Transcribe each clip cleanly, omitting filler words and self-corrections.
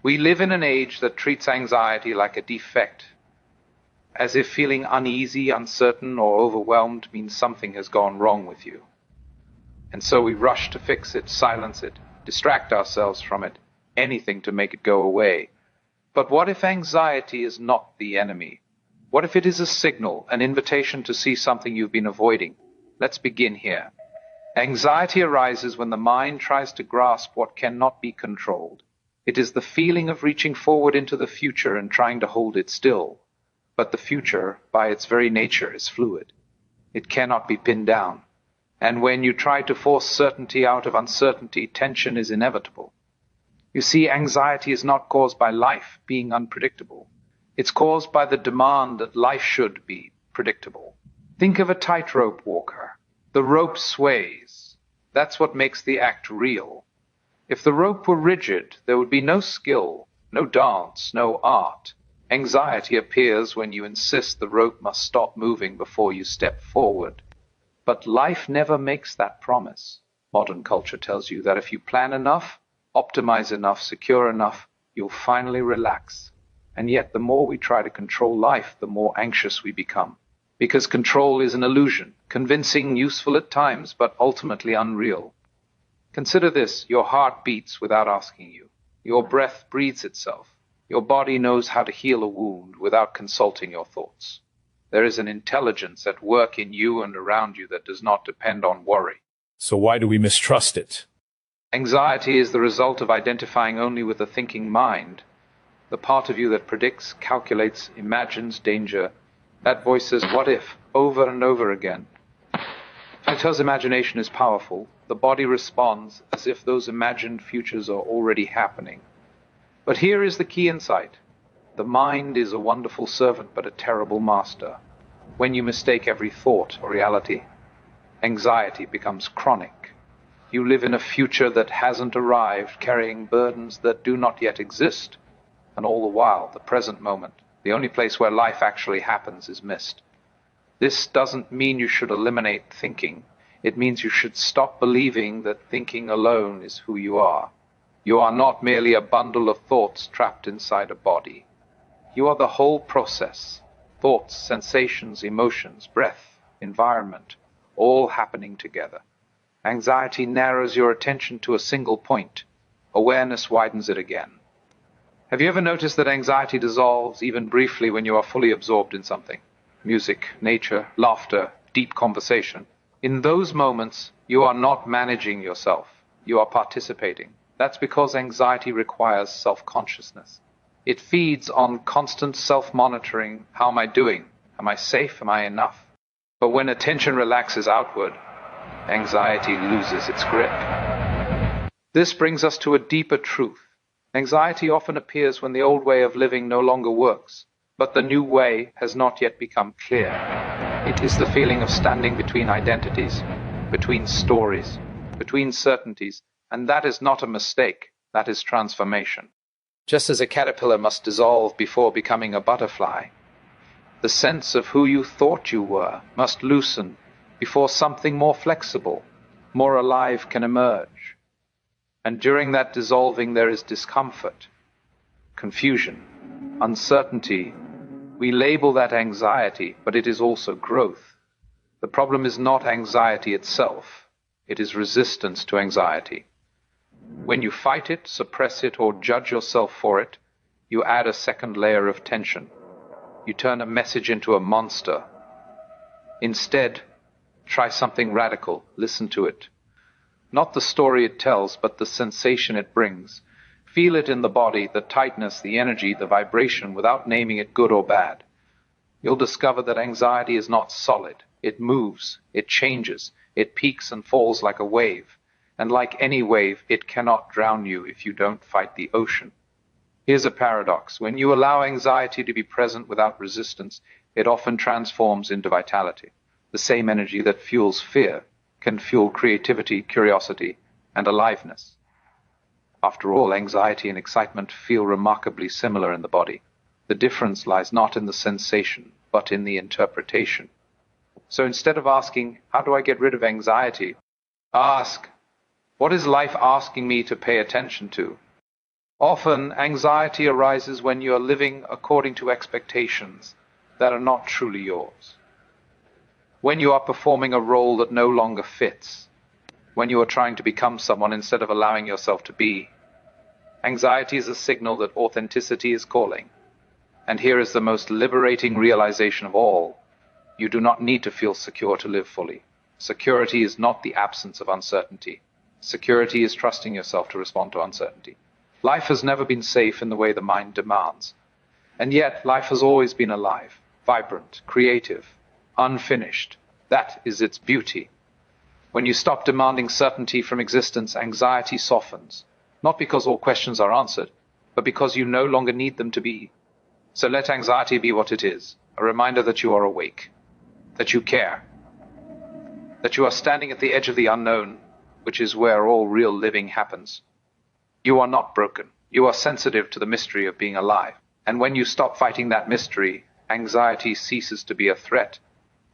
We live in an age that treats anxiety like a defect, as if feeling uneasy, uncertain, or overwhelmed means something has gone wrong with you. And so we rush to fix it, silence it, distract ourselves from it, anything to make it go away. But what if anxiety is not the enemy? What if it is a signal, an invitation to see something you've been avoiding? Let's begin here. Anxiety arises when the mind tries to grasp what cannot be controlled. It is the feeling of reaching forward into the future and trying to hold it still. But the future, by its very nature, is fluid. It cannot be pinned down. And when you try to force certainty out of uncertainty, tension is inevitable. You see, anxiety is not caused by life being unpredictable. It's caused by the demand that life should be predictable. Think of a tightrope walker. The rope sways. That's what makes the act real. If the rope were rigid, there would be no skill, no dance, no art. Anxiety appears when you insist the rope must stop moving before you step forward. But life never makes that promise. Modern culture tells you that if you plan enough, optimize enough, secure enough, you'll finally relax. And yet the more we try to control life, the more anxious we become. Because control is an illusion, convincing, useful at times, but ultimately unreal. Consider this: your heart beats without asking you. Your breath breathes itself. Your body knows how to heal a wound without consulting your thoughts. There is an intelligence at work in you and around you that does not depend on worry. So why do we mistrust it? Anxiety is the result of identifying only with the thinking mind, the part of you that predicts, calculates, imagines danger. That voice says, "What if?" over and over again. Because imagination is powerful, the body responds as if those imagined futures are already happening. But here is the key insight. The mind is a wonderful servant, but a terrible master. When you mistake every thought or reality, anxiety becomes chronic. You live in a future that hasn't arrived, carrying burdens that do not yet exist. And all the while, the present moment, the only place where life actually happens, is missed. This doesn't mean you should eliminate thinking. It means you should stop believing that thinking alone is who you are. You are not merely a bundle of thoughts trapped inside a body. You are the whole process. Thoughts, sensations, emotions, breath, environment, all happening together. Anxiety narrows your attention to a single point. Awareness widens it again. Have you ever noticed that anxiety dissolves even briefly when you are fully absorbed in something? Music, nature, laughter, deep conversation. In those moments, you are not managing yourself. You are participating. That's because anxiety requires self-consciousness. It feeds on constant self-monitoring. How am I doing? Am I safe? Am I enough? But when attention relaxes outward, anxiety loses its grip. This brings us to a deeper truth. Anxiety often appears when the old way of living no longer works, but the new way has not yet become clear. It is the feeling of standing between identities, between stories, between certainties, and that is not a mistake, that is transformation. Just as a caterpillar must dissolve before becoming a butterfly, the sense of who you thought you were must loosen before something more flexible, more alive can emerge. And during that dissolving there is discomfort, confusion, uncertainty. We label that anxiety, but it is also growth. The problem is not anxiety itself, it is resistance to anxiety. When you fight it, suppress it, or judge yourself for it, you add a second layer of tension. You turn a message into a monster. Instead, try something radical. Listen to it. Not the story it tells, but the sensation it brings. Feel it in the body, the tightness, the energy, the vibration, without naming it good or bad. You'll discover that anxiety is not solid. It moves, it changes, it peaks and falls like a wave. And like any wave, it cannot drown you if you don't fight the ocean. Here's a paradox. When you allow anxiety to be present without resistance, it often transforms into vitality. The same energy that fuels fear can fuel creativity, curiosity, and aliveness. After all, anxiety and excitement feel remarkably similar in the body. The difference lies not in the sensation, but in the interpretation. So instead of asking, "How do I get rid of anxiety?" ask, "What is life asking me to pay attention to?" Often, anxiety arises when you are living according to expectations that are not truly yours. When you are performing a role that no longer fits. When you are trying to become someone instead of allowing yourself to be. Anxiety is a signal that authenticity is calling. And here is the most liberating realization of all. You do not need to feel secure to live fully. Security is not the absence of uncertainty. Security is trusting yourself to respond to uncertainty. Life has never been safe in the way the mind demands. And yet, life has always been alive, vibrant, creative, unfinished. That is its beauty. When you stop demanding certainty from existence, anxiety softens. Not because all questions are answered, but because you no longer need them to be. So let anxiety be what it is, a reminder that you are awake, that you care, that you are standing at the edge of the unknown, which is where all real living happens. You are not broken. You are sensitive to the mystery of being alive. And when you stop fighting that mystery, anxiety ceases to be a threat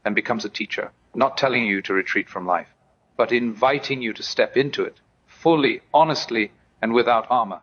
and becomes a teacher, not telling you to retreat from life, but inviting you to step into it, fully, honestly, and without armor.